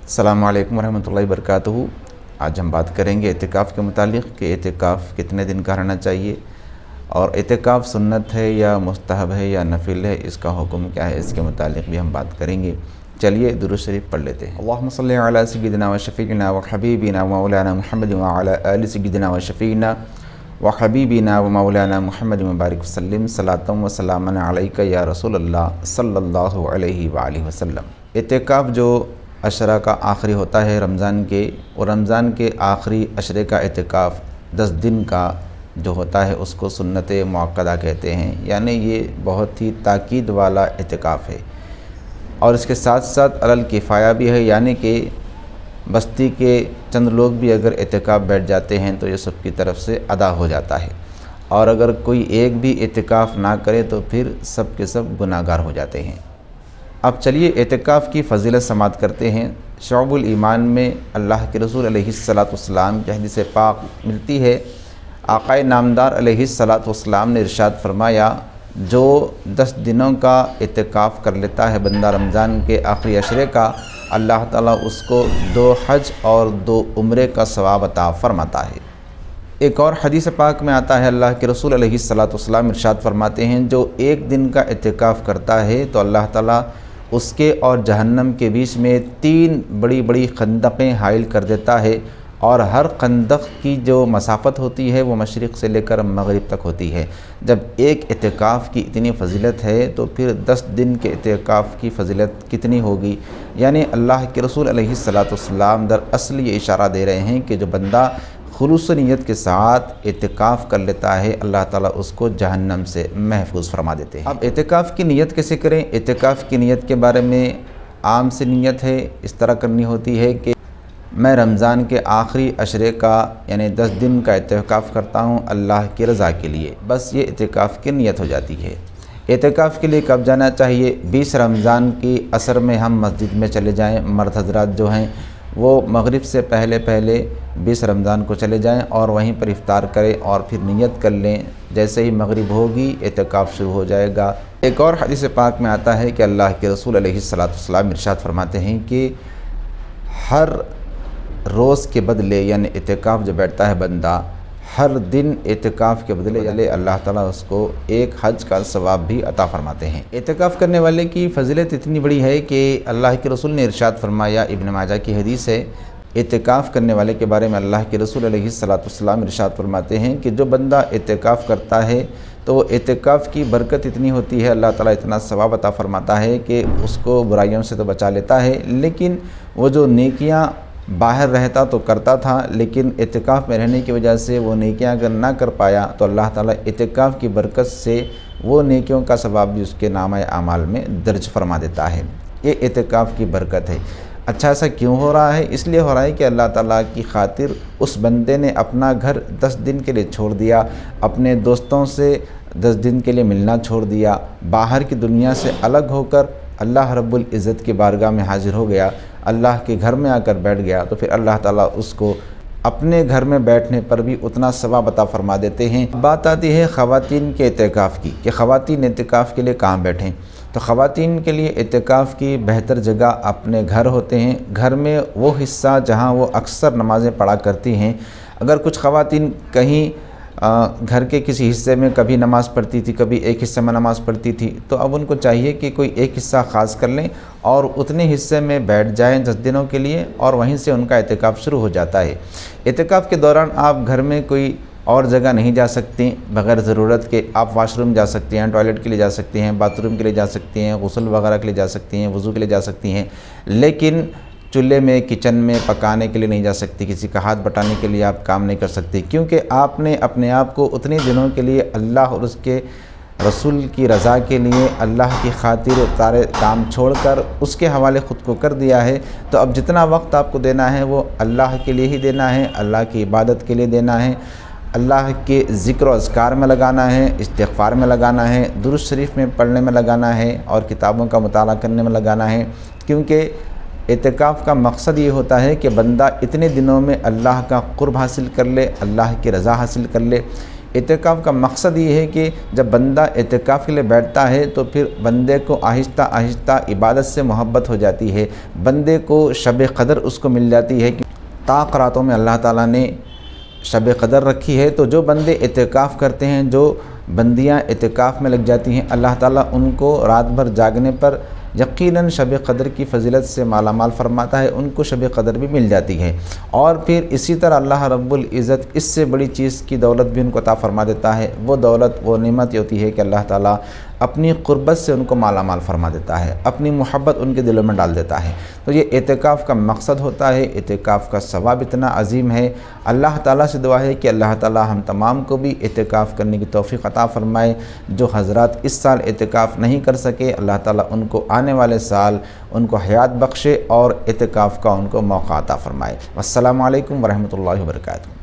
السلام علیکم ورحمۃ اللہ وبرکاتہ۔ آج ہم بات کریں گے اعتکاف کے متعلق کہ اعتکاف کتنے دن کا رہنا چاہیے اور اعتکاف سنت ہے یا مستحب ہے یا نفل ہے، اس کا حکم کیا ہے، اس کے متعلق بھی ہم بات کریں گے۔ چلیے درود شریف پڑھ لیتے ہیں۔ اللہم صلی علی سیدنا و شفیعنا و حبیبنا و مولانا محمد و علی آل سیدنا و شفیعنا و حبیبنا و مولانا محمد مبارک وسلم صلاۃ و سلاما علیک یا رسول اللہ صلی اللہ علیہ وآلہ وسلم۔ اعتکاف جو عشرہ کا آخری ہوتا ہے رمضان کے، اور رمضان کے آخری عشرے کا اعتکاف 10 دن کا جو ہوتا ہے اس کو سنت مؤکدہ کہتے ہیں، یعنی یہ بہت ہی تاکید والا اعتکاف ہے، اور اس کے ساتھ ساتھ علی الکفایہ بھی ہے، یعنی کہ بستی کے چند لوگ بھی اگر اعتکاف بیٹھ جاتے ہیں تو یہ سب کی طرف سے ادا ہو جاتا ہے، اور اگر کوئی ایک بھی اعتکاف نہ کرے تو پھر سب کے سب گناہ گار ہو جاتے ہیں۔ اب چلیے اعتکاف کی فضیلت سماعت کرتے ہیں۔ شعب الایمان میں اللہ کے رسول علیہ السلام کی حدیث پاک ملتی ہے۔ آقائے نامدار علیہ السلام نے ارشاد فرمایا، جو 10 دنوں کا اعتکاف کر لیتا ہے بندہ رمضان کے آخری عشرے کا، اللہ تعالیٰ اس کو 2 حج اور 2 عمرے کا ثواب عطا فرماتا ہے۔ ایک اور حدیث پاک میں آتا ہے، اللہ کے رسول علیہ السلام ارشاد فرماتے ہیں، جو 1 دن کا اعتکاف کرتا ہے تو اللہ تعالیٰ اس کے اور جہنم کے بیچ میں 3 بڑی بڑی خندقیں حائل کر دیتا ہے، اور ہر خندق کی جو مسافت ہوتی ہے وہ مشرق سے لے کر مغرب تک ہوتی ہے۔ جب ایک اعتکاف کی اتنی فضیلت ہے تو پھر 10 دن کے اعتکاف کی فضیلت کتنی ہوگی؟ یعنی اللہ کے رسول علیہ السلام در اصل یہ اشارہ دے رہے ہیں کہ جو بندہ خلوص نیت کے ساتھ اعتکاف کر لیتا ہے، اللہ تعالیٰ اس کو جہنم سے محفوظ فرما دیتے ہیں۔ اب اعتکاف کی نیت کیسے کریں؟ اعتکاف کی نیت کے بارے میں عام سے نیت ہے، اس طرح کرنی ہوتی ہے کہ میں رمضان کے آخری عشرے کا یعنی 10 دن کا اعتکاف کرتا ہوں اللہ کی رضا کے لیے، بس یہ اعتکاف کی نیت ہو جاتی ہے۔ اعتکاف کے لیے کب جانا چاہیے؟ 20 رمضان کی عصر میں ہم مسجد میں چلے جائیں، مرد حضرات جو ہیں وہ مغرب سے پہلے 20 رمضان کو چلے جائیں اور وہیں پر افطار کریں اور پھر نیت کر لیں، جیسے ہی مغرب ہوگی اعتکاف شروع ہو جائے گا۔ ایک اور حدیث پاک میں آتا ہے کہ اللہ کے رسول علیہ السلام ارشاد فرماتے ہیں کہ ہر روز کے بدلے، یعنی اعتکاف جو بیٹھتا ہے بندہ، ہر دن اعتکاف کے بدلے اللہ تعالیٰ اس کو 1 حج کا ثواب بھی عطا فرماتے ہیں۔ اعتکاف کرنے والے کی فضیلت اتنی بڑی ہے کہ اللہ کے رسول نے ارشاد فرمایا، ابن ماجہ کی حدیث ہے، اعتکاف کرنے والے کے بارے میں اللہ کے رسول علیہ السلام ارشاد فرماتے ہیں کہ جو بندہ اعتکاف کرتا ہے تو وہ اعتکاف کی برکت اتنی ہوتی ہے، اللہ تعالیٰ اتنا ثواب عطا فرماتا ہے کہ اس کو برائیوں سے تو بچا لیتا ہے، لیکن وہ جو نیکیاں باہر رہتا تو کرتا تھا، لیکن اعتکاف میں رہنے کی وجہ سے وہ نیکیاں اگر نہ کر پایا تو اللہ تعالیٰ اعتکاف کی برکت سے وہ نیکیوں کا ثواب بھی اس کے نامہ اعمال میں درج فرما دیتا ہے۔ یہ اعتکاف کی برکت ہے۔ اچھا ایسا کیوں ہو رہا ہے؟ اس لیے ہو رہا ہے کہ اللہ تعالیٰ کی خاطر اس بندے نے اپنا گھر 10 دن کے لیے چھوڑ دیا، اپنے دوستوں سے 10 دن کے لیے ملنا چھوڑ دیا، باہر کی دنیا سے الگ ہو کر اللہ رب العزت کی بارگاہ میں حاضر ہو گیا، اللہ کے گھر میں آ کر بیٹھ گیا، تو پھر اللہ تعالیٰ اس کو اپنے گھر میں بیٹھنے پر بھی اتنا ثواب عطا فرما دیتے ہیں۔ بات آتی ہے خواتین کے اعتکاف کی کہ خواتین اعتکاف کے لیے کہاں بیٹھیں؟ تو خواتین کے لیے اعتکاف کی بہتر جگہ اپنے گھر ہوتے ہیں۔ گھر میں وہ حصہ جہاں وہ اکثر نمازیں پڑھا کرتی ہیں۔ اگر کچھ خواتین کہیں گھر کے کسی حصے میں کبھی نماز پڑھتی تھی، کبھی ایک حصے میں نماز پڑھتی تھی، تو اب ان کو چاہیے کہ کوئی ایک حصہ خاص کر لیں اور اتنے حصے میں بیٹھ جائیں 10 دنوں کے لیے، اور وہیں سے ان کا اعتکاف شروع ہو جاتا ہے۔ اعتکاف کے دوران آپ گھر میں کوئی اور جگہ نہیں جا سکتی بغیر ضرورت کے۔ آپ واش روم جا سکتی ہیں، ٹوائلٹ کے لیے جا سکتی ہیں، باتھ روم کے لیے جا سکتی ہیں، غسل وغیرہ کے لیے جا سکتی ہیں، وضو کے لیے جا سکتی ہیں، لیکن چولہے میں، کچن میں پکانے کے لیے نہیں جا سکتی، کسی کا ہاتھ بٹانے کے لیے آپ کام نہیں کر سکتی، کیونکہ آپ نے اپنے آپ کو اتنے دنوں کے لیے اللہ اور اس کے رسول کی رضا کے لیے اللہ کی خاطر سارے کام چھوڑ کر اس کے حوالے خود کو کر دیا ہے۔ تو اب جتنا وقت آپ کو دینا ہے وہ اللہ کے لیے ہی دینا ہے، اللہ کی عبادت کے لیے دینا ہے، اللہ کے ذکر و اذکار میں لگانا ہے، استغفار میں لگانا ہے، درود شریف میں پڑھنے میں لگانا ہے، اور کتابوں کا مطالعہ کرنے میں لگانا ہے، کیونکہ اعتکاف کا مقصد یہ ہوتا ہے کہ بندہ اتنے دنوں میں اللہ کا قرب حاصل کر لے، اللہ کی رضا حاصل کر لے۔ اعتکاف کا مقصد یہ ہے کہ جب بندہ اعتکاف کے لیے بیٹھتا ہے تو پھر بندے کو آہستہ آہستہ عبادت سے محبت ہو جاتی ہے، بندے کو شب قدر اس کو مل جاتی ہے کہ طاق راتوں میں اللہ تعالیٰ نے شب قدر رکھی ہے۔ تو جو بندے اعتکاف کرتے ہیں، جو بندیاں اعتکاف میں لگ جاتی ہیں، اللہ تعالیٰ ان کو رات بھر جاگنے پر یقیناً شب قدر کی فضیلت سے مالا مال فرماتا ہے، ان کو شب قدر بھی مل جاتی ہے۔ اور پھر اسی طرح اللہ رب العزت اس سے بڑی چیز کی دولت بھی ان کو عطا فرما دیتا ہے۔ وہ دولت، وہ نعمت یہ ہوتی ہے کہ اللہ تعالیٰ اپنی قربت سے ان کو مالا مال فرما دیتا ہے، اپنی محبت ان کے دلوں میں ڈال دیتا ہے۔ تو یہ اعتکاف کا مقصد ہوتا ہے، اعتکاف کا ثواب اتنا عظیم ہے۔ اللہ تعالیٰ سے دعا ہے کہ اللہ تعالیٰ ہم تمام کو بھی اعتکاف کرنے کی توفیق عطا فرمائے۔ جو حضرات اس سال اعتکاف نہیں کر سکے، اللہ تعالیٰ ان کو آنے والے سال ان کو حیات بخشے اور اعتکاف کا ان کو موقع عطا فرمائے۔ والسلام علیکم ورحمۃ اللہ وبرکاتہ۔